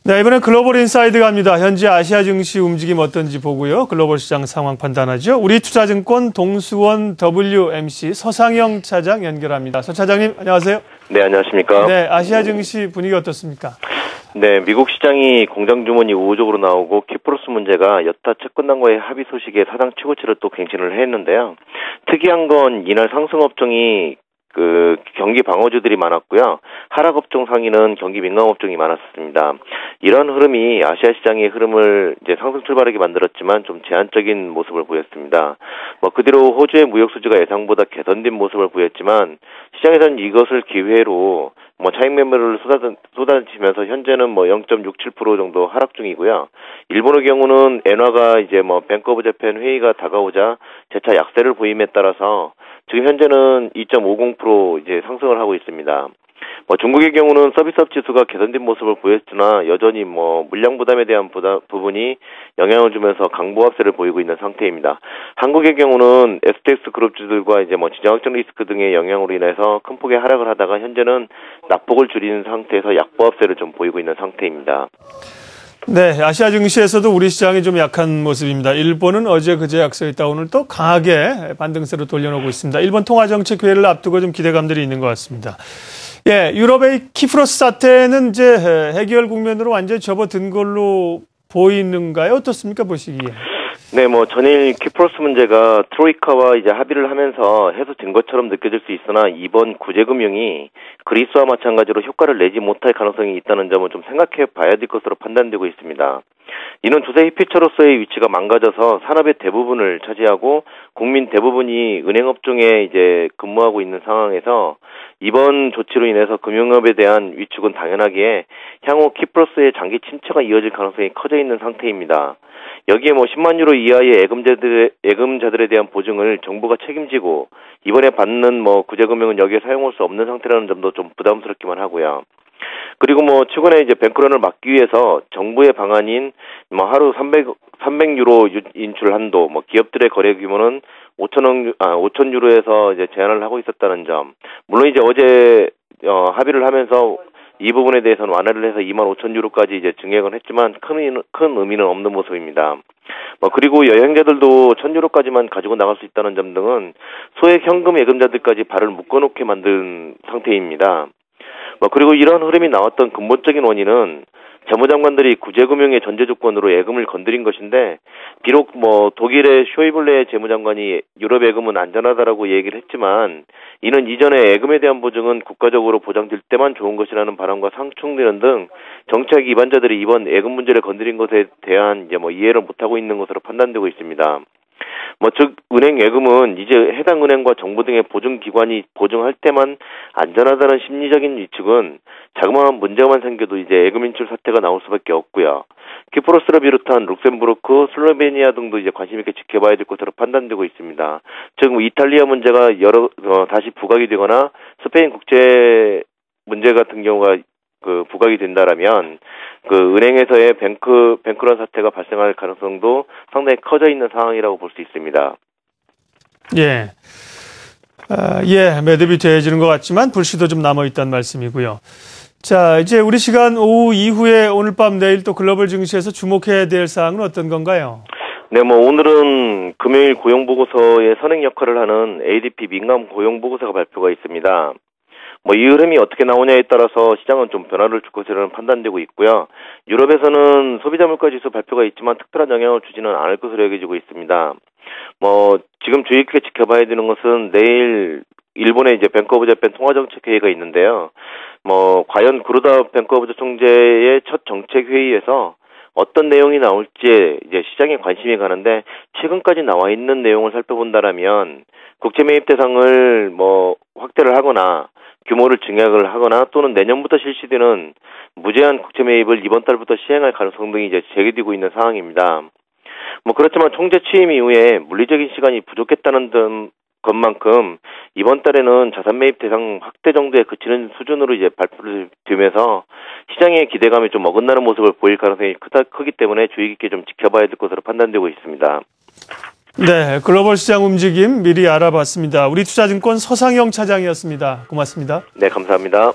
네, 이번엔 글로벌 인사이드 갑니다. 현재 아시아 증시 움직임 어떤지 보고요. 글로벌 시장 상황 판단하죠. 우리투자증권 동수원 WMC 서상영 차장 연결합니다. 서 차장님, 안녕하세요. 네, 안녕하십니까. 네, 아시아 증시 분위기 어떻습니까? 네, 미국 시장이 공장 주문이 우호적으로 나오고 키프로스 문제가 여타 채권단과의 합의 소식에 사상 최고치를 또 갱신을 했는데요. 특이한 건 이날 상승 업종이 경기 방어주들이 많았고요. 하락 업종 상위는 경기 민감 업종이 많았습니다. 이런 흐름이 아시아 시장의 흐름을 이제 상승 출발하게 만들었지만 좀 제한적인 모습을 보였습니다. 그 뒤로 호주의 무역 수지가 예상보다 개선된 모습을 보였지만 시장에서는 이것을 기회로 차익 매매를 쏟아지면서 현재는 0.67% 정도 하락 중이고요. 일본의 경우는 엔화가 이제 뱅크 오브 재팬 회의가 다가오자 재차 약세를 보임에 따라서 지금 현재는 2.50% 이제 상승을 하고 있습니다. 중국의 경우는 서비스업 지수가 개선된 모습을 보였으나 여전히 물량 부담에 대한 부분이 영향을 주면서 강보합세를 보이고 있는 상태입니다. 한국의 경우는 STX 그룹주들과 이제 지정 확정 리스크 등의 영향으로 인해서 큰 폭의 하락을 하다가 현재는 낙폭을 줄이는 상태에서 약보합세를 좀 보이고 있는 상태입니다. 네, 아시아 증시에서도 우리 시장이 좀 약한 모습입니다. 일본은 어제 그제 약세했다 오늘 또 강하게 반등세로 돌려놓고 있습니다. 일본 통화정책회의를 앞두고 좀 기대감들이 있는 것 같습니다. 예, 유럽의 키프로스 사태는 이제 해결 국면으로 완전히 접어든 걸로 보이는가요? 어떻습니까, 보시기에? 네, 전일 키프로스 문제가 트로이카와 이제 합의를 하면서 해소된 것처럼 느껴질 수 있으나 이번 구제금융이 그리스와 마찬가지로 효과를 내지 못할 가능성이 있다는 점을 좀 생각해 봐야 될 것으로 판단되고 있습니다. 이는 조세 히피처로서의 위치가 망가져서 산업의 대부분을 차지하고 국민 대부분이 은행업종에 이제 근무하고 있는 상황에서 이번 조치로 인해서 금융업에 대한 위축은 당연하기에 향후 키프로스의 장기 침체가 이어질 가능성이 커져 있는 상태입니다. 여기에 10만 유로 이하의 예금자들에 대한 보증을 정부가 책임지고 이번에 받는 구제금융은 여기에 사용할 수 없는 상태라는 점도 좀 부담스럽기만 하고요. 그리고 최근에 이제 뱅크런을 막기 위해서 정부의 방안인 하루 300유로 인출 한도, 기업들의 거래 규모는 5천 유로에서 이제 제한을 하고 있었다는 점. 물론 이제 어제 합의를 하면서 이 부분에 대해서는 완화를 해서 25,000유로까지 이제 증액은 했지만 큰 의미는 없는 모습입니다. 그리고 여행자들도 1,000유로까지만 가지고 나갈 수 있다는 점 등은 소액 현금 예금자들까지 발을 묶어놓게 만든 상태입니다. 그리고 이런 흐름이 나왔던 근본적인 원인은 재무장관들이 구제금융의 전제 조건으로 예금을 건드린 것인데 비록 독일의 쇼이블레 재무장관이 유럽 예금은 안전하다라고 얘기를 했지만 이는 이전에 예금에 대한 보증은 국가적으로 보장될 때만 좋은 것이라는 발언과 상충되는 등 정책 위반자들이 이번 예금 문제를 건드린 것에 대한 이제 이해를 못하고 있는 것으로 판단되고 있습니다. 즉 은행 예금은 이제 해당 은행과 정부 등의 보증기관이 보증할 때만 안전하다는 심리적인 위축은 자그마한 문제만 생겨도 이제 예금 인출 사태가 나올 수밖에 없고요. 키프로스를 비롯한 룩셈부르크, 슬로베니아 등도 이제 관심 있게 지켜봐야 될 것으로 판단되고 있습니다. 즉 이탈리아 문제가 다시 부각이 되거나 스페인 국제 문제 같은 경우가 부각이 된다라면 은행에서의 뱅크런 사태가 발생할 가능성도 상당히 커져 있는 상황이라고 볼 수 있습니다. 예. 매듭이 되어지는 것 같지만 불씨도 좀 남아있다는 말씀이고요. 자, 이제 우리 시간 오후 이후에 오늘 밤 내일 또 글로벌 증시에서 주목해야 될 사항은 어떤 건가요? 네, 오늘은 금요일 고용보고서의 선행 역할을 하는 ADP 민감 고용보고서가 발표가 있습니다. 이 흐름이 어떻게 나오냐에 따라서 시장은 좀 변화를 줄 것이라는 판단되고 있고요. 유럽에서는 소비자 물가 지수 발표가 있지만 특별한 영향을 주지는 않을 것으로 여겨지고 있습니다. 지금 주의 깊게 지켜봐야 되는 것은 내일 일본의 이제 뱅크 오브 재팬 통화정책 회의가 있는데요. 과연 구로다 뱅크 오브 총재의 첫 정책 회의에서 어떤 내용이 나올지 이제 시장에 관심이 가는데 최근까지 나와 있는 내용을 살펴본다라면 국제 매입 대상을 확대를 하거나 규모를 증액을 하거나 또는 내년부터 실시되는 무제한 국제 매입을 이번 달부터 시행할 가능성 등이 이제 제기되고 있는 상황입니다. 그렇지만 총재 취임 이후에 물리적인 시간이 부족했다는 것만큼 이번 달에는 자산 매입 대상 확대 정도에 그치는 수준으로 이제 발표를 되면서 시장의 기대감이 좀 어긋나는 모습을 보일 가능성이 크기 때문에 주의 깊게 좀 지켜봐야 될 것으로 판단되고 있습니다. 네, 글로벌 시장 움직임 미리 알아봤습니다. 우리투자증권 서상영 차장이었습니다. 고맙습니다. 네, 감사합니다.